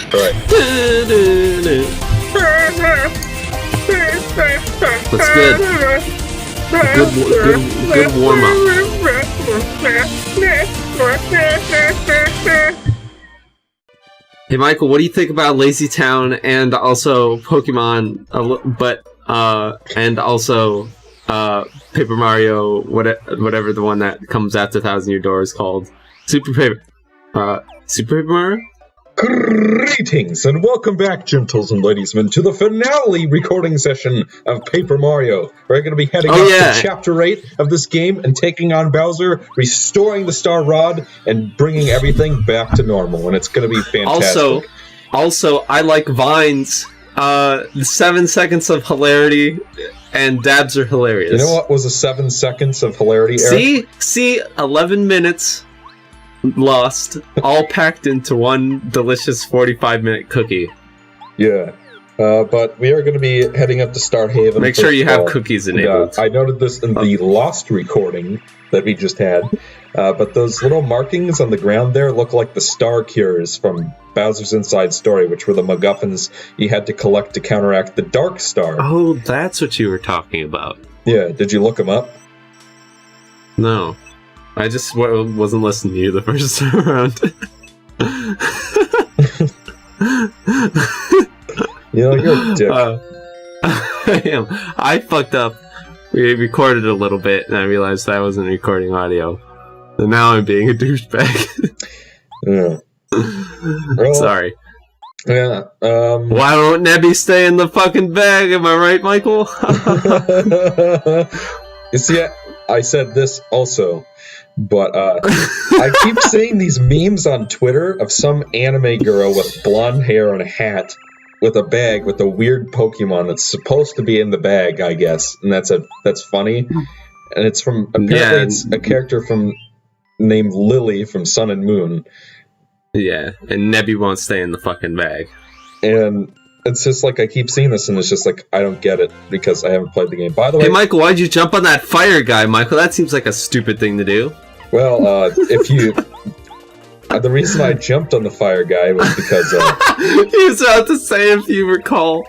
Alright. That's good. Good warm up. Hey Michael, what do you think about Lazy Town and also Pokemon, and also Paper Mario, whatever the one that comes after 1,000 Year Door is called? Super Paper Mario? Greetings and welcome back, gentles and ladiesmen, to the finale recording session of Paper Mario. We're going to be heading up to Chapter 8 of this game and taking on Bowser, restoring the Star Rod, and bringing everything back to normal, and it's going to be fantastic. Also, I like Vines. 7 seconds of hilarity, and dabs are hilarious. You know what was a 7 seconds of hilarity, Eric? See, 11 minutes lost, all packed into one delicious 45-minute cookie. Yeah, but we are going to be heading up to Star Haven. Make sure you have cookies enabled. I noted this in the Lost recording that we just had, but those little markings on the ground there look like the star cures from Bowser's Inside Story, which were the MacGuffins you had to collect to counteract the Dark Star. Oh, that's what you were talking about. Yeah, did you look them up? No. I just wasn't listening to you the first time around. You're a dick. I am. I fucked up. We recorded a little bit, and I realized I wasn't recording audio. And now I'm being a douchebag. Yeah. Well, sorry. Yeah. Why don't Nebby stay in the fucking bag? Am I right, Michael? You see, I said this also. But I keep seeing these memes on Twitter of some anime girl with blonde hair and a hat with a bag with a weird Pokemon that's supposed to be in the bag, I guess, and that's funny. And it's from it's a character named Lily from Sun and Moon. Yeah, and Nebby won't stay in the fucking bag. And it's just like I keep seeing this, and it's just like I don't get it because I haven't played the game. By the way, hey Michael, why'd you jump on that fire guy, Michael? That seems like a stupid thing to do. Well, if you... the reason I jumped on the fire guy was because... he was about to say, if you recall.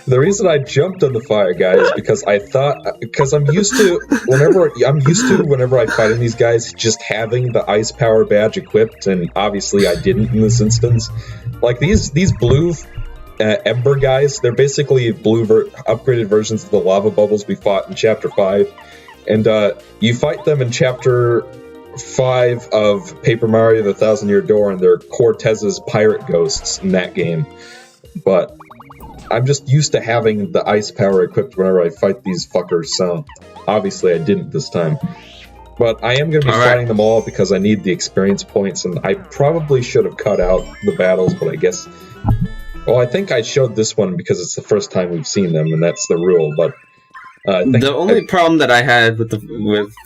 The reason I jumped on the fire guy is because I thought... Because I'm used to, whenever I fight in these guys, just having the ice power badge equipped, and obviously I didn't in this instance. Like, these blue... Ember guys, they're basically upgraded versions of the lava bubbles we fought in Chapter 5. And you fight them in Chapter 5 of Paper Mario the 1,000 Year Door, and they're Cortez's pirate ghosts in that game. But I'm just used to having the ice power equipped whenever I fight these fuckers, so obviously I didn't this time. But I am going to be fighting them all because I need the experience points, and I probably should have cut out the battles, but I guess... Well, I think I showed this one because it's the first time we've seen them, and that's the rule, but... the only problem that I had with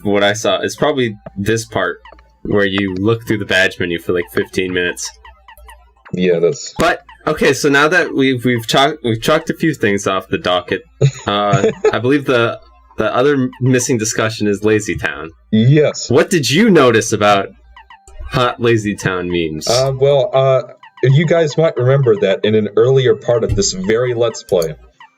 what I saw is probably this part where you look through the badge menu for like 15 minutes. Yeah, that's. But okay, so now that we've chalked a few things off the docket, I believe the other missing discussion is Lazy Town. Yes. What did you notice about hot Lazy Town memes? You guys might remember that in an earlier part of this very Let's Play,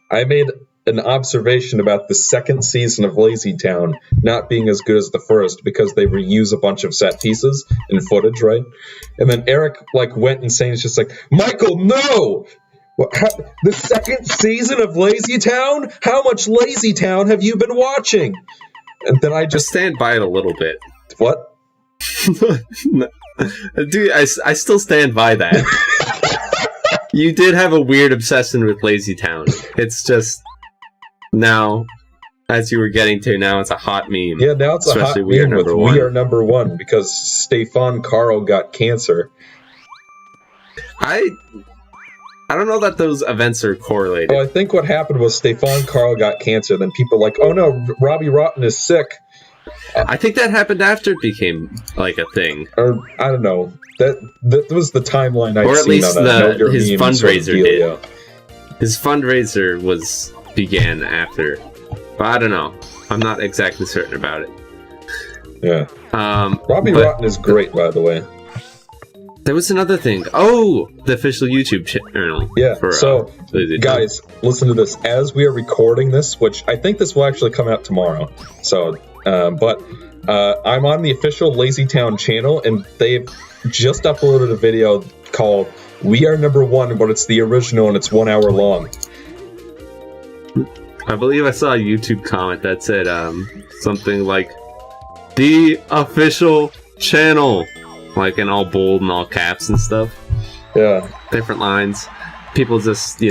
I made an observation about the second season of Lazy Town not being as good as the first because they reuse a bunch of set pieces and footage, right? And then Eric went insane. It's just like, Michael, no! The second season of Lazy Town? How much Lazy Town have you been watching? And then I just stand by it a little bit. What? Dude, I still stand by that. You did have a weird obsession with Lazy Town. It's just... Now, as you were getting to, now it's a hot meme. Yeah, now it's a hot meme with We Are Number One because Stefan Carl got cancer. I don't know that those events are correlated. Well, I think what happened was Stefan Carl got cancer, then people were like, oh no, Robbie Rotten is sick. I think that happened after it became like a thing. Or, I don't know. That was the timeline I'd seen on that. Or at least his fundraiser did. His fundraiser began after. But I don't know. I'm not exactly certain about it. Yeah. Robbie Rotten is great, by the way. There was another thing. Oh, the official YouTube channel. Yeah, for, so, Lazy Town. guys, listen to this. As we are recording this, which I think this will actually come out tomorrow, so, but I'm on the official Lazy Town channel, and they've just uploaded a video called We Are Number One, but it's the original, and it's 1 hour long. I believe I saw a YouTube comment that said something like, the official channel, like in all bold and all caps and stuff. Yeah. Different lines. People just,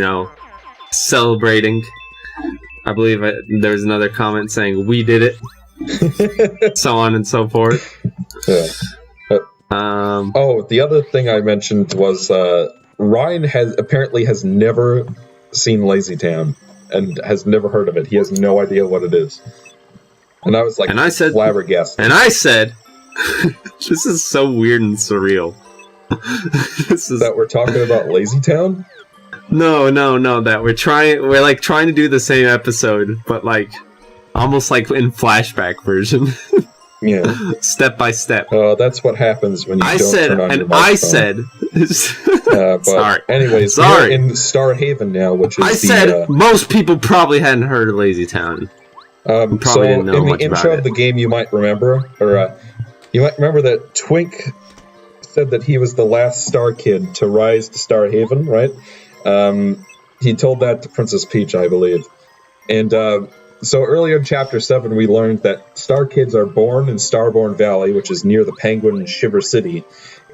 celebrating. I believe there's another comment saying, we did it. So on and so forth. Yeah. The other thing I mentioned was Ryan has never seen Lazy Town and has never heard of it. He has no idea what it is. And I was like, flabbergasted. And I said, this is so weird and surreal. That we're talking about Lazy Town? No, that we're trying to do the same episode, but almost like in flashback version. Yeah. Step by step. That's what happens when you don't turn on your microphone. I said... Sorry. Anyways, we're in Star Haven now, which is most people probably hadn't heard of Lazy Town. So in the intro of the game, you might remember that Twink said that he was the last Star Kid to rise to Star Haven, right? He told that to Princess Peach, I believe. And so earlier in Chapter 7, we learned that Star Kids are born in Starborn Valley, which is near the Penguin Shiver City.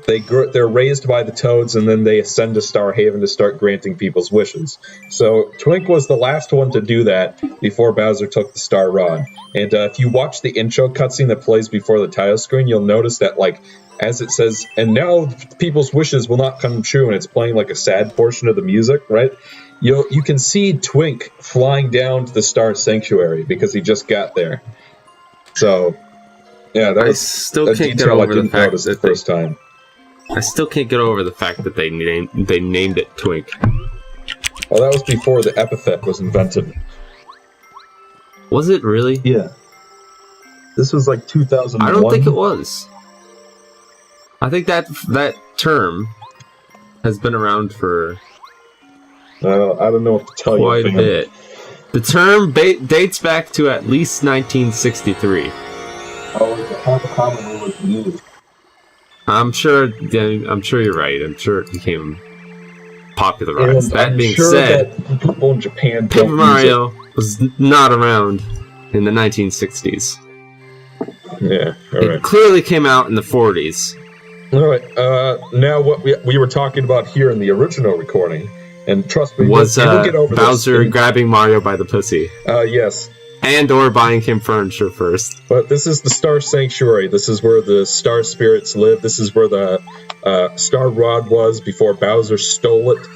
They're raised by the Toads, and then they ascend to Star Haven to start granting people's wishes. So Twink was the last one to do that before Bowser took the Star Rod. And if you watch the intro cutscene that plays before the title screen, you'll notice that, as it says, and now people's wishes will not come true, and it's playing a sad portion of the music, right? You can see Twink flying down to the Star Sanctuary because he just got there. So, yeah, that was a detail I didn't notice the first time. I still can't get over the fact that they named it Twink. Well, that was before the epithet was invented. Was it really? Yeah. This was 2001. I don't think it was. I think that term has been around for I don't know what to tell quite a bit. The term dates back to at least 1963. Oh, it's a common word to use. I'm sure you're right. I'm sure it became popularized. That being said, that people in Japan Paper Mario was not around in the 1960s. Yeah, all right. It clearly came out in the 40s. All right. Now, what we were talking about here in the original recording, and trust me, was we'll get over Bowser this. grabbing Mario by the pussy. Yes. And or buying him furniture first. But this is the Star Sanctuary. This is where the Star Spirits live. This is where the Star Rod was before Bowser stole it.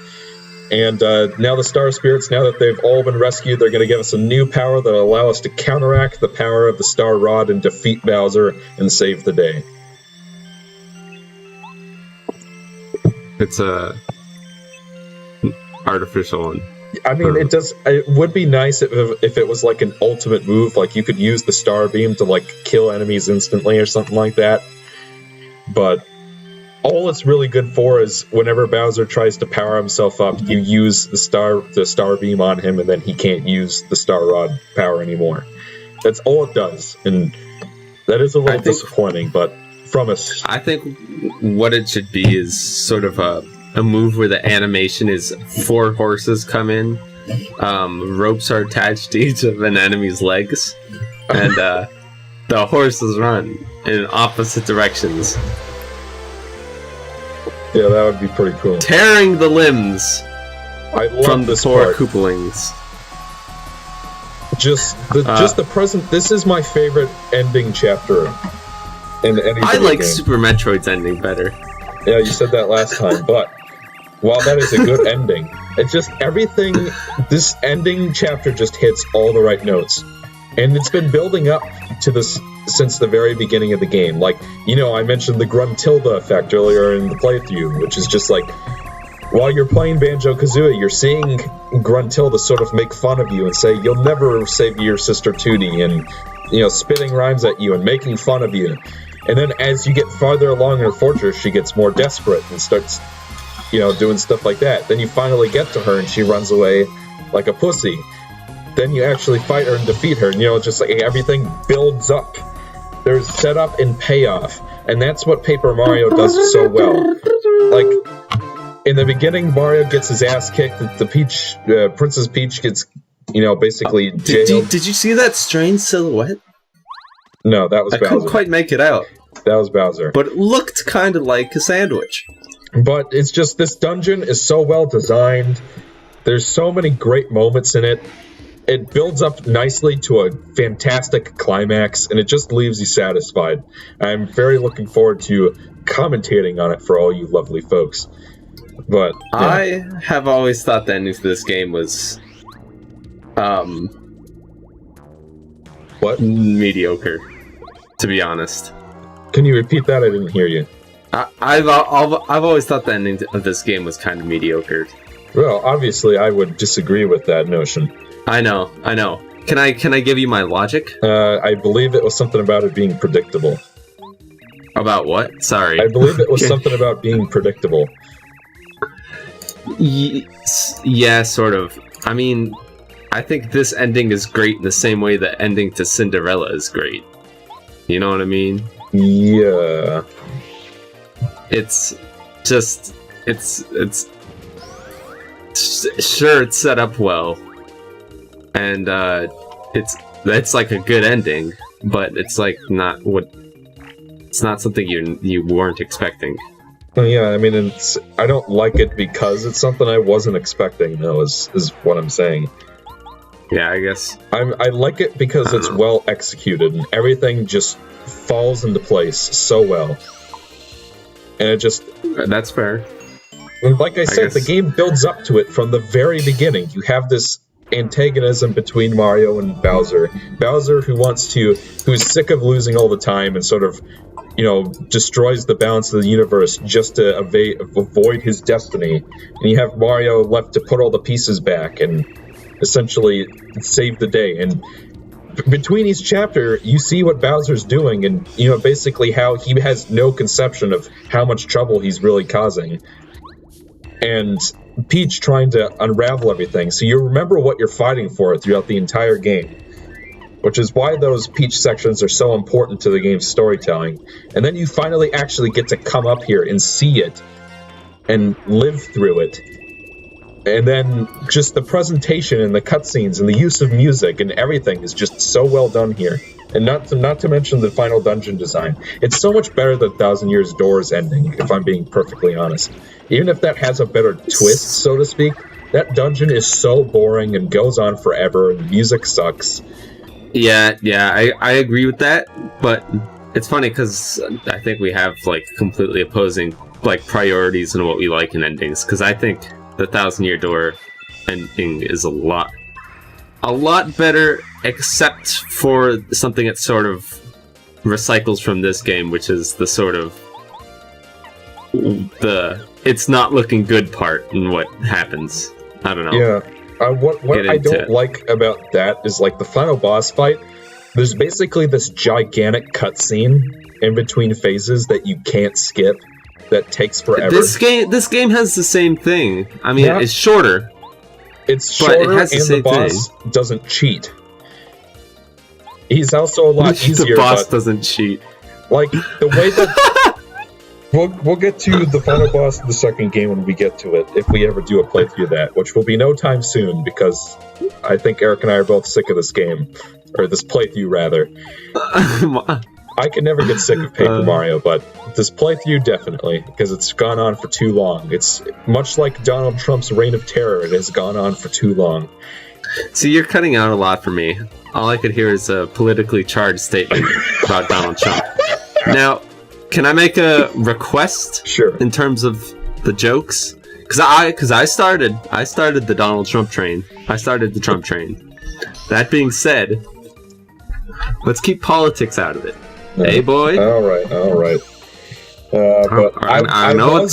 And now the Star Spirits, now that they've all been rescued, they're going to give us a new power that will allow us to counteract the power of the Star Rod and defeat Bowser and save the day. It's a artificial one. I mean, it would be nice if it was an ultimate move, you could use the Star Beam to kill enemies instantly or something like that. But all it's really good for is whenever Bowser tries to power himself up, you use the Star Beam on him, and then he can't use the Star Rod power anymore. That's all it does, and that is a little disappointing, but from us. I think what it should be is sort of a move where the animation is 4 horses come in, ropes are attached to each of an enemy's legs, and the horses run in opposite directions. Yeah, that would be pretty cool. Tearing the limbs from the 4 Koopalings. Just the present. This is my favorite ending chapter in any I like game. Super Metroid's ending better. Yeah, you said that last time, but while that is a good ending, it's just everything. This ending chapter just hits all the right notes, and it's been building up to this since the very beginning of the game. I mentioned the Gruntilda effect earlier in the playthrough, which is just while you're playing Banjo-Kazooie, you're seeing Gruntilda sort of make fun of you and say, "You'll never save your sister Tootie," and spitting rhymes at you and making fun of you. And then as you get farther along in her fortress, she gets more desperate and starts, doing stuff like that. Then you finally get to her and she runs away like a pussy. Then you actually fight her and defeat her. And, just like everything builds up. There's setup and payoff. And that's what Paper Mario does so well. Like, in the beginning, Mario gets his ass kicked. The Princess Peach gets, basically jailed. Did you see that strange silhouette? No, that was Bowser. I couldn't quite make it out. That was Bowser. But it looked kind of like a sandwich. But it's just, this dungeon is so well designed. There's so many great moments in it. It builds up nicely to a fantastic climax, and it just leaves you satisfied. I'm very looking forward to commentating on it for all you lovely folks. But yeah. I have always thought the ending to this game was what? Mediocre, to be honest. Can you repeat that? I didn't hear you. I've always thought the ending of this game was kind of mediocre. Well, obviously, I would disagree with that notion. I know. Can I give you my logic? I believe it was something about it being predictable. About what? Sorry. I believe it was something about being predictable. Yeah, sort of. I mean, I think this ending is great in the same way the ending to Cinderella is great. You know what I mean? Yeah. It's just... It's sure, it's set up well. And, it's like a good ending, but it's like not what... It's not something you weren't expecting. Well, yeah, I mean, I don't like it because it's something I wasn't expecting, though, is what I'm saying. Yeah, I guess. I like it because it's well executed, and everything just falls into place so well. And it just... That's fair. And like I said, the game builds up to it from the very beginning. You have this antagonism between Mario and Bowser. Bowser who's sick of losing all the time and sort of, destroys the balance of the universe just to avoid his destiny. And you have Mario left to put all the pieces back and essentially save the day. And between each chapter, you see what Bowser's doing and, basically how he has no conception of how much trouble he's really causing. And Peach trying to unravel everything, so you remember what you're fighting for throughout the entire game. Which is why those Peach sections are so important to the game's storytelling. And then you finally actually get to come up here and see it, and live through it. And then just the presentation and the cutscenes and the use of music and everything is just so well done here. And not to mention the final dungeon design. It's so much better than 1,000 Years Door's ending, if I'm being perfectly honest. Even if that has a better twist, so to speak, that dungeon is so boring and goes on forever, and the music sucks. Yeah, I agree with that, but it's funny because I think we have, completely opposing, priorities in what we like in endings, because I think the 1,000 Year Door ending is a lot better, except for something that sort of recycles from this game, which is the sort of it's not looking good part in what happens. I don't know. Yeah. What I don't like about that is, the final boss fight, there's basically this gigantic cutscene in between phases that you can't skip that takes forever. This game has the same thing. I mean, it's shorter. It's shorter, and the boss doesn't cheat. He's also a lot easier. The boss doesn't cheat. The way that... We'll get to the final boss of the second game when we get to it, if we ever do a playthrough of that, which will be no time soon, because I think Eric and I are both sick of this game. Or this playthrough, rather. I can never get sick of Paper Mario, but this playthrough, definitely, because it's gone on for too long. It's much like Donald Trump's reign of terror. It has gone on for too long. See, you're cutting out a lot for me. All I could hear is a politically charged statement about Donald Trump. Now... Can I make a request? Sure. In terms of the jokes? Because I started the Donald Trump train. I started the Trump train. That being said, let's keep politics out of it. Hey, boy. All right. But I know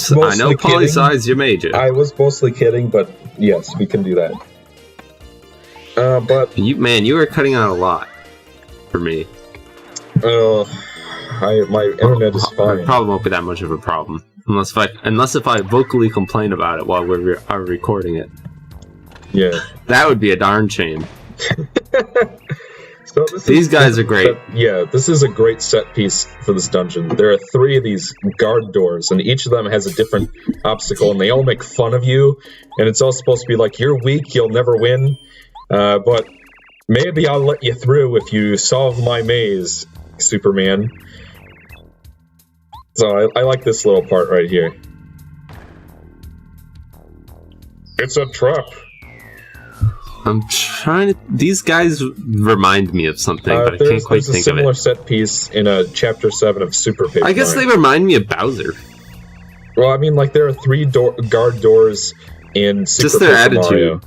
poli-sci's your major. I was mostly kidding, but yes, we can do that. But you were cutting out a lot for me. My internet is fine. It probably won't be that much of a problem. Unless if I vocally complain about it while we're recording it. Yeah. That would be a darn shame. So these guys are great. Yeah, this is a great set piece for this dungeon. There are 3 of these guard doors, and each of them has a different obstacle, and they all make fun of you. And it's all supposed to be like, you're weak, you'll never win. But maybe I'll let you through if you solve my maze, Superman. So I like this little part right here. It's a trap. I'm trying to... These guys remind me of something, but I can't quite think of it. There's a similar set piece in Chapter 7 of Super Paper I guess they remind me of Bowser. Well, I mean, like, there are 3 guard doors in Super Paper attitude. Mario.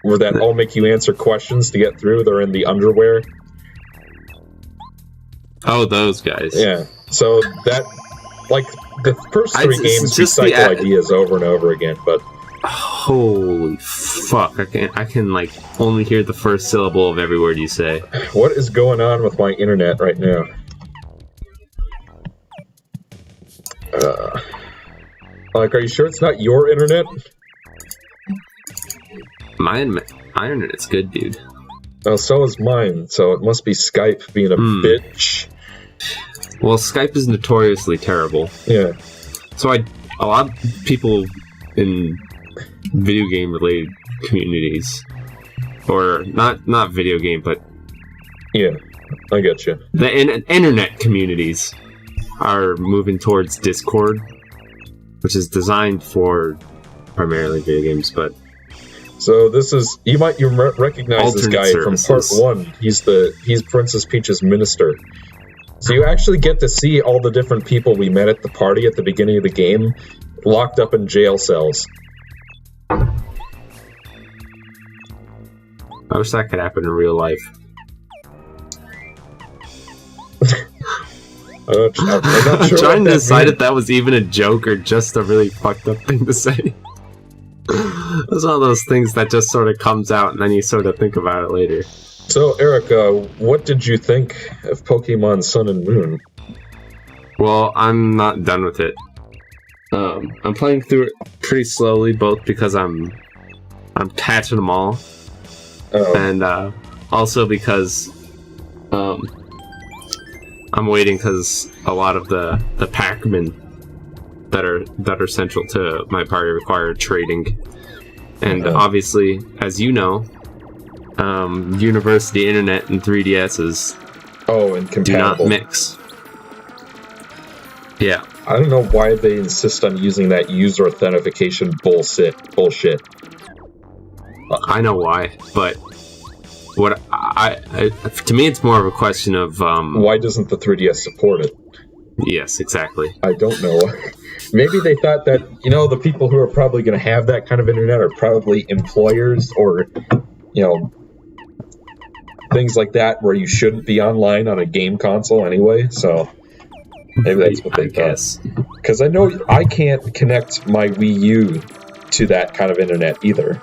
Where that all make you answer questions to get through. They're in the underwear. Oh, those guys. Yeah. So that... Like, the first 3 games recycle ideas over and over again, but... Holy fuck, I can like only hear the first syllable of every word you say. What is going on with my internet right now? Like, are you sure it's not your internet? My internet's good, dude. Oh, so is mine, so it must be Skype being a bitch. Well, Skype is notoriously terrible. Yeah. So a lot of people in video game related communities, or not video game, but yeah, I get you. The internet communities are moving towards Discord, which is designed for primarily video games. But so this is you recognize this guy services. From part 1. He's Princess Peach's minister. So you actually get to see all the different people we met at the party at the beginning of the game, locked up in jail cells. I wish that could happen in real life. I'm sure trying to decide if that was even a joke or just a really fucked up thing to say. It's one of those things that just sort of comes out and then you sort of think about it later. So, Eric, what did you think of Pokemon Sun and Moon? Well, I'm not done with it. I'm playing through it pretty slowly, both because I'm catching them all, and also because I'm waiting because a lot of the Pac-Men that are central to my party require trading, and obviously, as you know, University Internet and 3DSs incompatible. do not mix. Yeah. I don't know why they insist on using that user authentication bullshit. I know why, but what I to me it's more of a question of why doesn't the 3DS support it? Yes, exactly. I don't know. Maybe they thought that, the people who are probably going to have that kind of internet are probably employers or, things like that where you shouldn't be online on a game console anyway, so maybe that's what they thought. Because I know I can't connect my Wii U to that kind of internet either.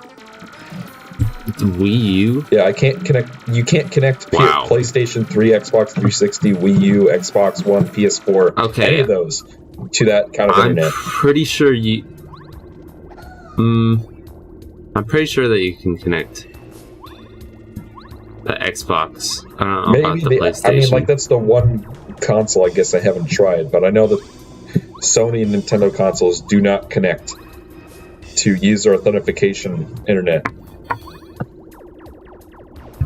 Wii U? Yeah, I can't connect. You can't connect PlayStation 3, Xbox 360, Wii U, Xbox One, PS4, any of those to that kind of internet. I'm pretty sure I'm pretty sure that you can connect the Xbox. I don't know about the PlayStation. I mean, like, that's the one console I guess I haven't tried, but I know that Sony and Nintendo consoles do not connect to user authentication internet.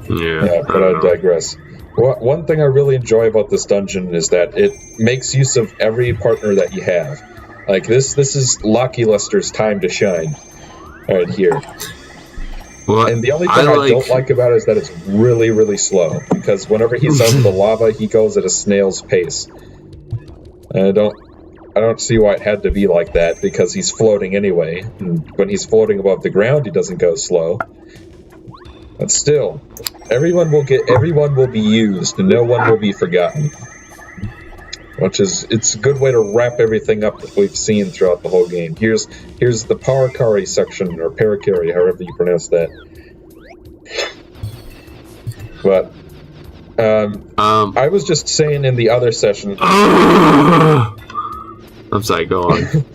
Yeah, but I digress. One thing I really enjoy about this dungeon is that it makes use of every partner that you have. Like, this is Locky Lester's time to shine right here. Well, and the only thing I don't like about it is that it's really, really slow. Because whenever he's under the lava, he goes at a snail's pace. And I don't see why it had to be like that, because he's floating anyway. And when he's floating above the ground, he doesn't go slow. But still, everyone will be used, and no one will be forgotten. It's a good way to wrap everything up that we've seen throughout the whole game. Here's the Paracari section, or Paracari, however you pronounce that. But I was just saying in the other session. I'm sorry. Go on.